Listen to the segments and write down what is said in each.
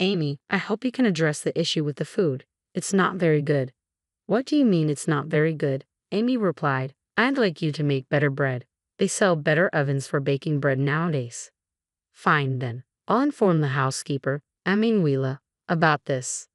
Amy, I hope you can address the issue with the food. It's not very good. What do you mean it's not very good? Amy replied, I'd like you to make better bread. They sell better ovens for baking bread nowadays. Fine then. I'll inform the housekeeper, Emanuela, about this.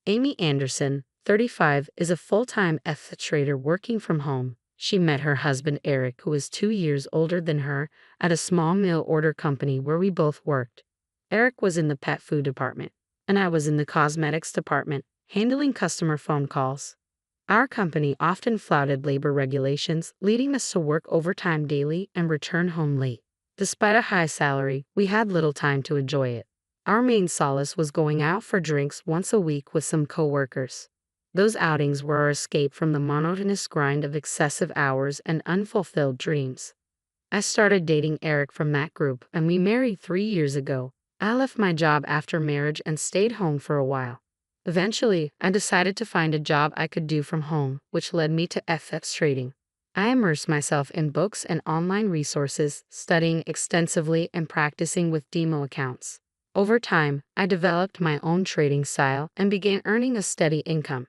Amy Anderson, 35, is a full-time ethics trader working from home. She met her husband Eric, who is 2 years older than her, at a small mail order company where we both worked. Eric was in the pet food department, and I was in the cosmetics department, handling customer phone calls. Our company often flouted labor regulations, leading us to work overtime daily and return home late. Despite a high salary, we had little time to enjoy it. Our main solace was going out for drinks once a week with some coworkers. Those outings were our escape from the monotonous grind of excessive hours and unfulfilled dreams. I started dating Eric from that group, and we married 3 years ago. I left my job after marriage and stayed home for a while. Eventually, I decided to find a job I could do from home, which led me to FX trading. I immersed myself in books and online resources, studying extensively and practicing with demo accounts. Over time, I developed my own trading style and began earning a steady income.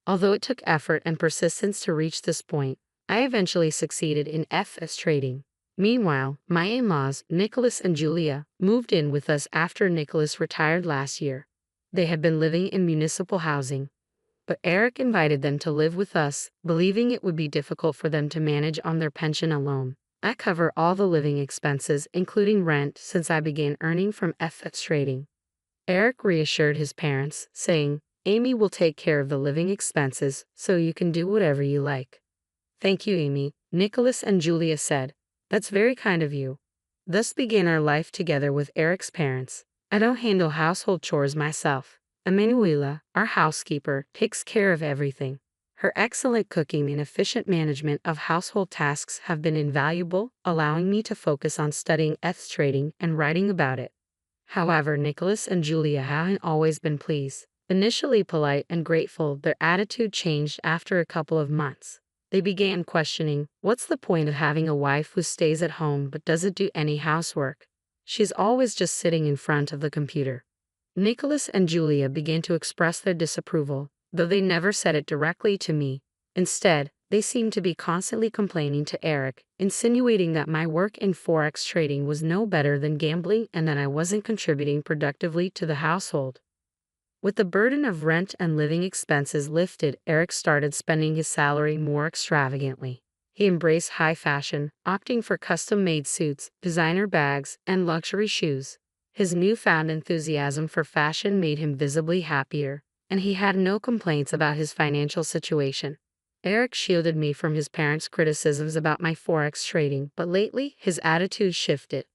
Although it took effort and persistence to reach this point, I eventually succeeded in FS trading. Meanwhile, my in-laws, Nicholas and Julia, moved in with us after Nicholas retired last year. They had been living in municipal housing, but Eric invited them to live with us, believing it would be difficult for them to manage on their pension alone. I cover all the living expenses, including rent, since I began earning from FX trading. Eric reassured his parents, saying, Amy will take care of the living expenses, so you can do whatever you like. Thank you, Amy, Nicholas and Julia said. That's very kind of you. Thus began our life together with Eric's parents. I don't handle household chores myself. Emanuela, our housekeeper, takes care of everything. Her excellent cooking and efficient management of household tasks have been invaluable, allowing me to focus on studying ethics trading and writing about it. However, Nicholas and Julia haven't always been pleased. Initially polite and grateful, their attitude changed after a couple of months. They began questioning, what's the point of having a wife who stays at home but doesn't do any housework? She's always just sitting in front of the computer. Nicholas and Julia began to express their disapproval, though they never said it directly to me. Instead, they seemed to be constantly complaining to Eric, insinuating that my work in forex trading was no better than gambling and that I wasn't contributing productively to the household. With the burden of rent and living expenses lifted, Eric started spending his salary more extravagantly. He embraced high fashion, opting for custom-made suits, designer bags, and luxury shoes. His newfound enthusiasm for fashion made him visibly happier, and he had no complaints about his financial situation. Eric shielded me from his parents' criticisms about my forex trading, but lately his attitude shifted.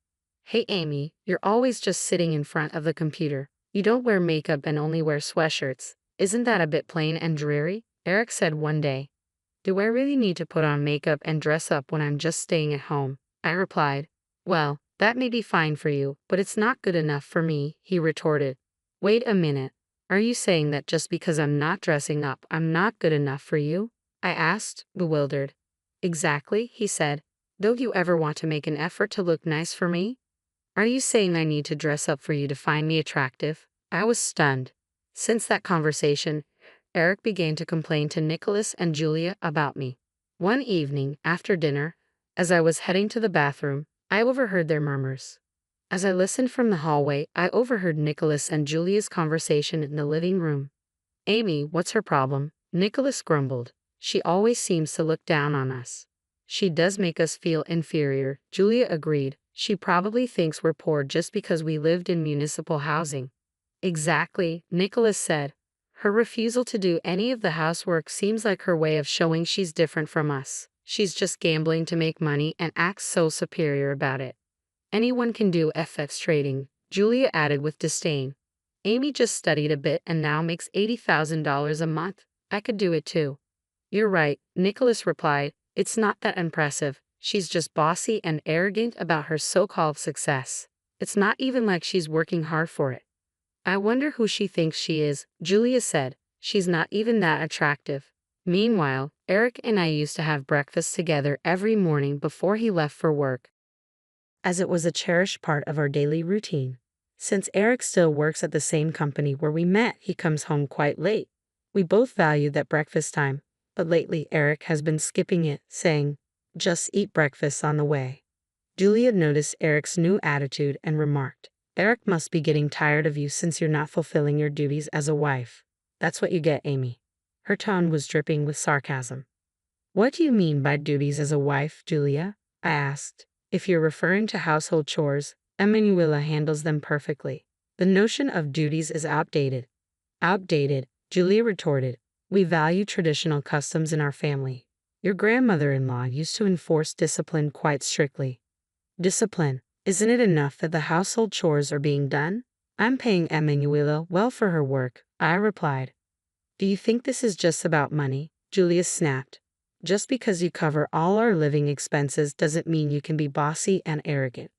Hey Amy, you're always just sitting in front of the computer. You don't wear makeup and only wear sweatshirts. Isn't that a bit plain and dreary? Eric said one day. Do I really need to put on makeup and dress up when I'm just staying at home? I replied. Well, that may be fine for you, but it's not good enough for me, he retorted. Wait a minute. Are you saying that just because I'm not dressing up, I'm not good enough for you? I asked, bewildered. Exactly, he said. Don't you ever want to make an effort to look nice for me? Are you saying I need to dress up for you to find me attractive? I was stunned. Since that conversation, Eric began to complain to Nicholas and Julia about me. One evening, after dinner, as I was heading to the bathroom, I overheard their murmurs. As I listened from the hallway, I overheard Nicholas and Julia's conversation in the living room. Amy, what's her problem? Nicholas grumbled. She always seems to look down on us. She does make us feel inferior, Julia agreed. She probably thinks we're poor just because we lived in municipal housing. Exactly, Nicholas said. Her refusal to do any of the housework seems like her way of showing she's different from us. She's just gambling to make money and acts so superior about it. Anyone can do FX trading, Julia added with disdain. Amy just studied a bit and now makes $80,000 a month. I could do it too. You're right, Nicholas replied. It's not that impressive. She's just bossy and arrogant about her so-called success. It's not even like she's working hard for it. I wonder who she thinks she is, Julia said. She's not even that attractive. Meanwhile, Eric and I used to have breakfast together every morning before he left for work, as it was a cherished part of our daily routine. Since Eric still works at the same company where we met, he comes home quite late. We both value that breakfast time, but lately Eric has been skipping it, saying, "Just eat breakfast on the way." Julia noticed Eric's new attitude and remarked, "Eric must be getting tired of you since you're not fulfilling your duties as a wife." "That's what you get, Amy." Her tone was dripping with sarcasm. "What do you mean by duties as a wife, Julia?" I asked. "If you're referring to household chores, Emanuela handles them perfectly. The notion of duties is outdated." "Outdated," Julia retorted. "We value traditional customs in our family. Your grandmother-in-law used to enforce discipline quite strictly." "Discipline? Isn't it enough that the household chores are being done? I'm paying Emanuela well for her work," I replied. "Do you think this is just about money?" Julia snapped. "Just because you cover all our living expenses doesn't mean you can be bossy and arrogant."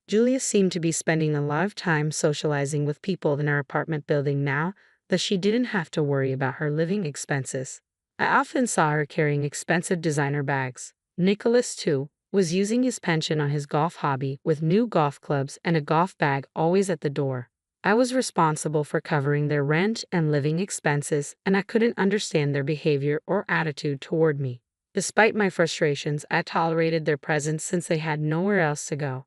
Julia seemed to be spending a lot of time socializing with people in our apartment building now that she didn't have to worry about her living expenses. I often saw her carrying expensive designer bags. Nicholas, too, was using his pension on his golf hobby with new golf clubs and a golf bag always at the door. I was responsible for covering their rent and living expenses, and I couldn't understand their behavior or attitude toward me. Despite my frustrations, I tolerated their presence since they had nowhere else to go.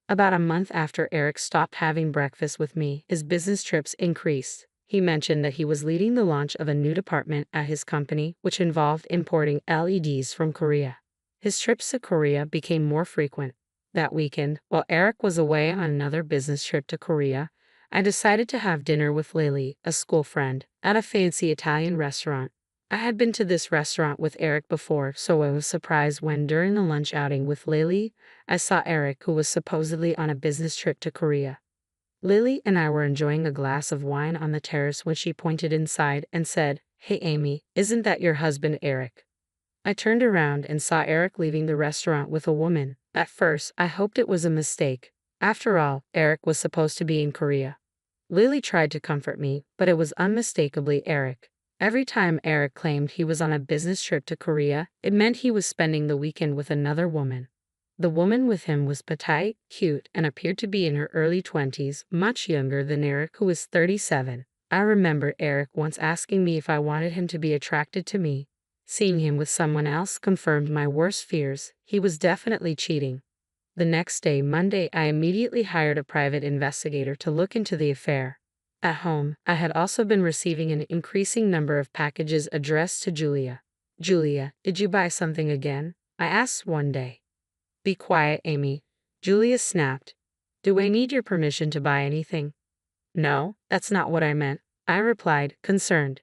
About a month after Eric stopped having breakfast with me, his business trips increased. He mentioned that he was leading the launch of a new department at his company, which involved importing LEDs from Korea. His trips to Korea became more frequent. That weekend, while Eric was away on another business trip to Korea, I decided to have dinner with Lily, a school friend, at a fancy Italian restaurant. I had been to this restaurant with Eric before, so I was surprised when, during the lunch outing with Lily, I saw Eric, who was supposedly on a business trip to Korea. Lily and I were enjoying a glass of wine on the terrace when she pointed inside and said, "Hey Amy, isn't that your husband Eric?" I turned around and saw Eric leaving the restaurant with a woman. At first, I hoped it was a mistake. After all, Eric was supposed to be in Korea. Lily tried to comfort me, but it was unmistakably Eric. Every time Eric claimed he was on a business trip to Korea, it meant he was spending the weekend with another woman. The woman with him was petite, cute, and appeared to be in her early 20s, much younger than Eric, who was 37. I remember Eric once asking me if I wanted him to be attracted to me. Seeing him with someone else confirmed my worst fears. He was definitely cheating. The next day, Monday, I immediately hired a private investigator to look into the affair. At home, I had also been receiving an increasing number of packages addressed to Julia. "Julia, did you buy something again?" I asked one day. "Be quiet, Amy," Julia snapped. "Do I need your permission to buy anything?" "No, that's not what I meant," I replied, concerned.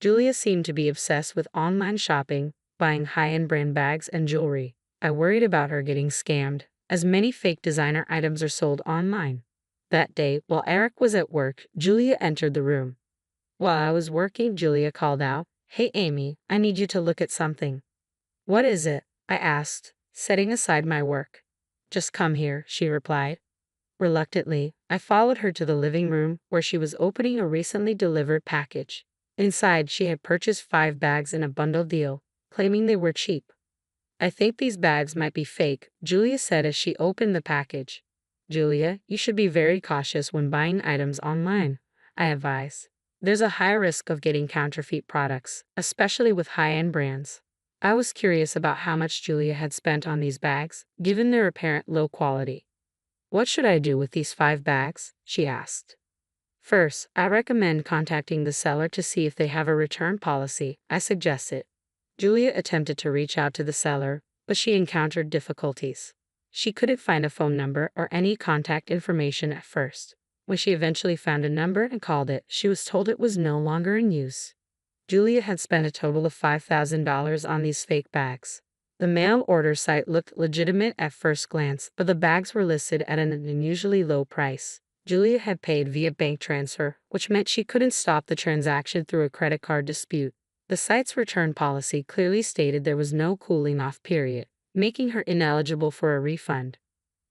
Julia seemed to be obsessed with online shopping, buying high-end brand bags and jewelry. I worried about her getting scammed, as many fake designer items are sold online. That day, while Eric was at work, Julia entered the room. While I was working, Julia called out, "Hey Amy, I need you to look at something." "What is it?" I asked, setting aside my work. "Just come here," she replied. Reluctantly, I followed her to the living room, where she was opening a recently delivered package. Inside, she had purchased 5 bags in a bundle deal, claiming they were cheap. "I think these bags might be fake," Julia said as she opened the package. "Julia, you should be very cautious when buying items online," I advised. "There's a high risk of getting counterfeit products, especially with high-end brands." I was curious about how much Julia had spent on these bags, given their apparent low quality. "What should I do with these 5 bags?" she asked. "First, I recommend contacting the seller to see if they have a return policy," I suggested. Julia attempted to reach out to the seller, but she encountered difficulties. She couldn't find a phone number or any contact information at first. When she eventually found a number and called it, she was told it was no longer in use. Julia had spent a total of $5,000 on these fake bags. The mail order site looked legitimate at first glance, but the bags were listed at an unusually low price. Julia had paid via bank transfer, which meant she couldn't stop the transaction through a credit card dispute. The site's return policy clearly stated there was no cooling off period, making her ineligible for a refund.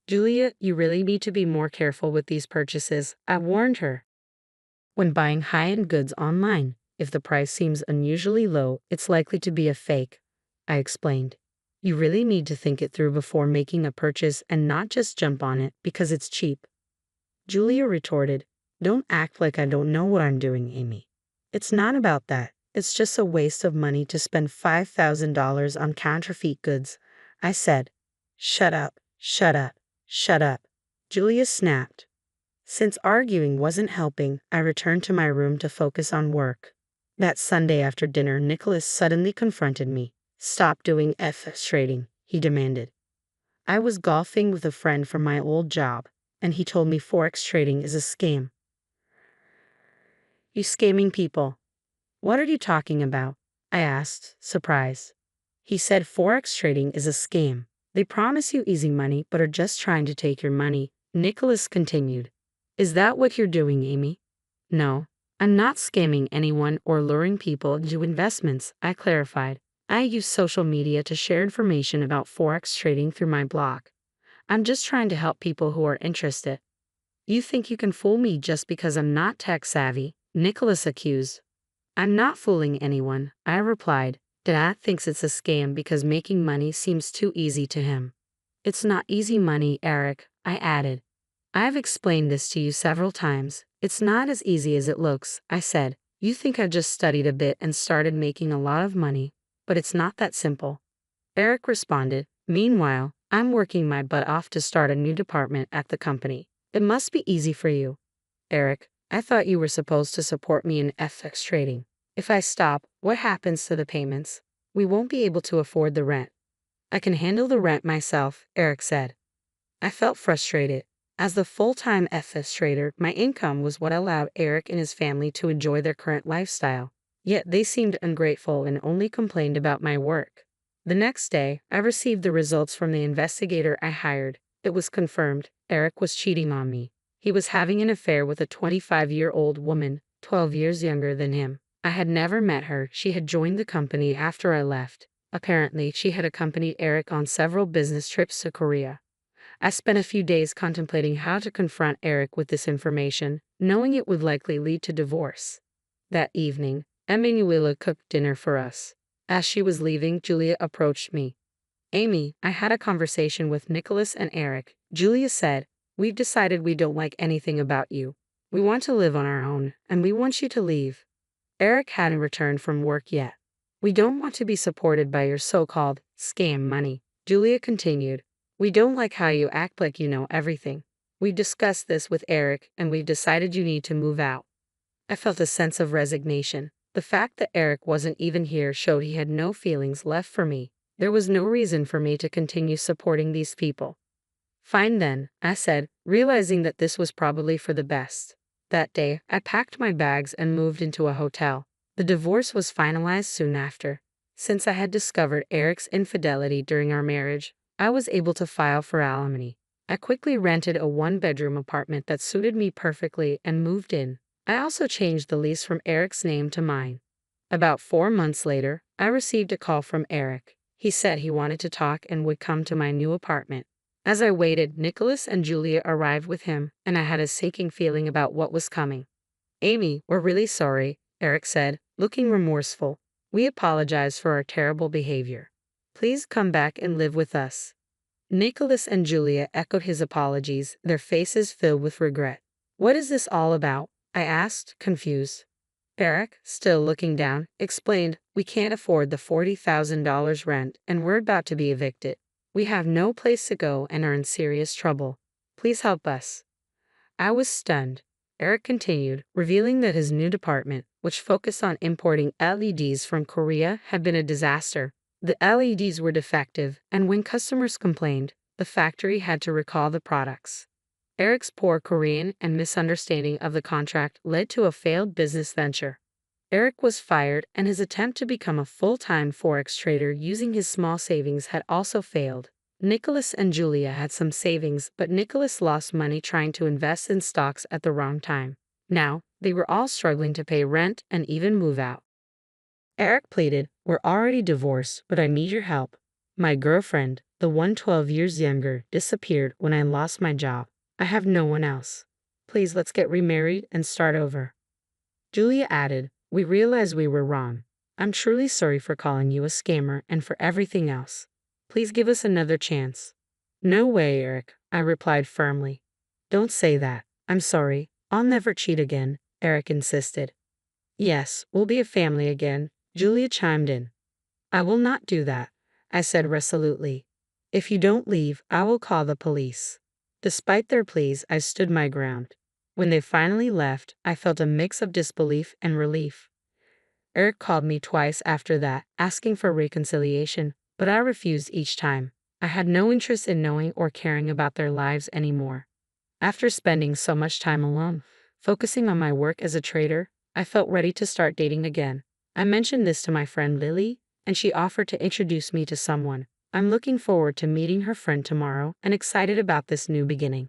"Julia, you really need to be more careful with these purchases," I warned her. "When buying high-end goods online, if the price seems unusually low, it's likely to be a fake," I explained. "You really need to think it through before making a purchase and not just jump on it because it's cheap." Julia retorted. Don't act like I don't know what I'm doing, Amy. It's not about that. It's just a waste of money to spend $5,000 on counterfeit goods, I said. Shut up, shut up, shut up. Julia snapped. Since arguing wasn't helping, I returned to my room to focus on work. That Sunday after dinner, Nicholas suddenly confronted me. Stop doing FX trading, he demanded. I was golfing with a friend from my old job, and he told me Forex trading is a scam. You scamming people. What are you talking about? I asked, surprised. He said Forex trading is a scam. They promise you easy money but are just trying to take your money, Nicholas continued. Is that what you're doing, Amy? No, I'm not scamming anyone or luring people into investments, I clarified. I use social media to share information about Forex trading through my blog. I'm just trying to help people who are interested. You think you can fool me just because I'm not tech savvy? Nicholas accused. I'm not fooling anyone, I replied. Dad thinks it's a scam because making money seems too easy to him. It's not easy money, Eric, I added. I've explained this to you several times. It's not as easy as it looks, I said. You think I just studied a bit and started making a lot of money, but it's not that simple. Eric responded. Meanwhile, I'm working my butt off to start a new department at the company. It must be easy for you. Eric, I thought you were supposed to support me in FX trading. If I stop, what happens to the payments? We won't be able to afford the rent. I can handle the rent myself, Eric said. I felt frustrated. As the full-time FS trader, my income was what allowed Eric and his family to enjoy their current lifestyle. Yet they seemed ungrateful and only complained about my work. The next day, I received the results from the investigator I hired. It was confirmed. Eric was cheating on me. He was having an affair with a 25-year-old woman, 12 years younger than him. I had never met her. She had joined the company after I left. Apparently, she had accompanied Eric on several business trips to Korea. I spent a few days contemplating how to confront Eric with this information, knowing it would likely lead to divorce. That evening, Emanuela cooked dinner for us. As she was leaving, Julia approached me. Amy, I had a conversation with Nicholas and Eric. Julia said, we've decided we don't like anything about you. We want to live on our own, and we want you to leave. Eric hadn't returned from work yet. We don't want to be supported by your so-called scam money, Julia continued. We don't like how you act like you know everything. We've discussed this with Eric, and we've decided you need to move out. I felt a sense of resignation. The fact that Eric wasn't even here showed he had no feelings left for me. There was no reason for me to continue supporting these people. Fine then, I said, realizing that this was probably for the best. That day, I packed my bags and moved into a hotel. The divorce was finalized soon after. Since I had discovered Eric's infidelity during our marriage, I was able to file for alimony. I quickly rented a one-bedroom apartment that suited me perfectly and moved in. I also changed the lease from Eric's name to mine. About 4 months later, I received a call from Eric. He said he wanted to talk and would come to my new apartment. As I waited, Nicholas and Julia arrived with him, and I had a sinking feeling about what was coming. Amy, we're really sorry, Eric said, looking remorseful. We apologize for our terrible behavior. Please come back and live with us. Nicholas and Julia echoed his apologies, their faces filled with regret. What is this all about? I asked, confused. Eric, still looking down, explained, we can't afford the $40,000 rent and we're about to be evicted. We have no place to go and are in serious trouble. Please help us. I was stunned. Eric continued, revealing that his new department, which focused on importing LEDs from Korea, had been a disaster. The LEDs were defective, and when customers complained, the factory had to recall the products. Eric's poor Korean and misunderstanding of the contract led to a failed business venture. Eric was fired, and his attempt to become a full-time Forex trader using his small savings had also failed. Nicholas and Julia had some savings, but Nicholas lost money trying to invest in stocks at the wrong time. Now, they were all struggling to pay rent and even move out. Eric pleaded, we're already divorced, but I need your help. My girlfriend, the one 12 years younger, disappeared when I lost my job. I have no one else. Please let's get remarried and start over. Julia added, we realize we were wrong. I'm truly sorry for calling you a scammer and for everything else. Please give us another chance. No way, Eric, I replied firmly. Don't say that. I'm sorry, I'll never cheat again, Eric insisted. Yes, we'll be a family again, Julia chimed in. I will not do that, I said resolutely. If you don't leave, I will call the police. Despite their pleas, I stood my ground. When they finally left, I felt a mix of disbelief and relief. Eric called me twice after that, asking for reconciliation, but I refused each time. I had no interest in knowing or caring about their lives anymore. After spending so much time alone, focusing on my work as a trader, I felt ready to start dating again. I mentioned this to my friend Lily, and she offered to introduce me to someone. I'm looking forward to meeting her friend tomorrow and excited about this new beginning.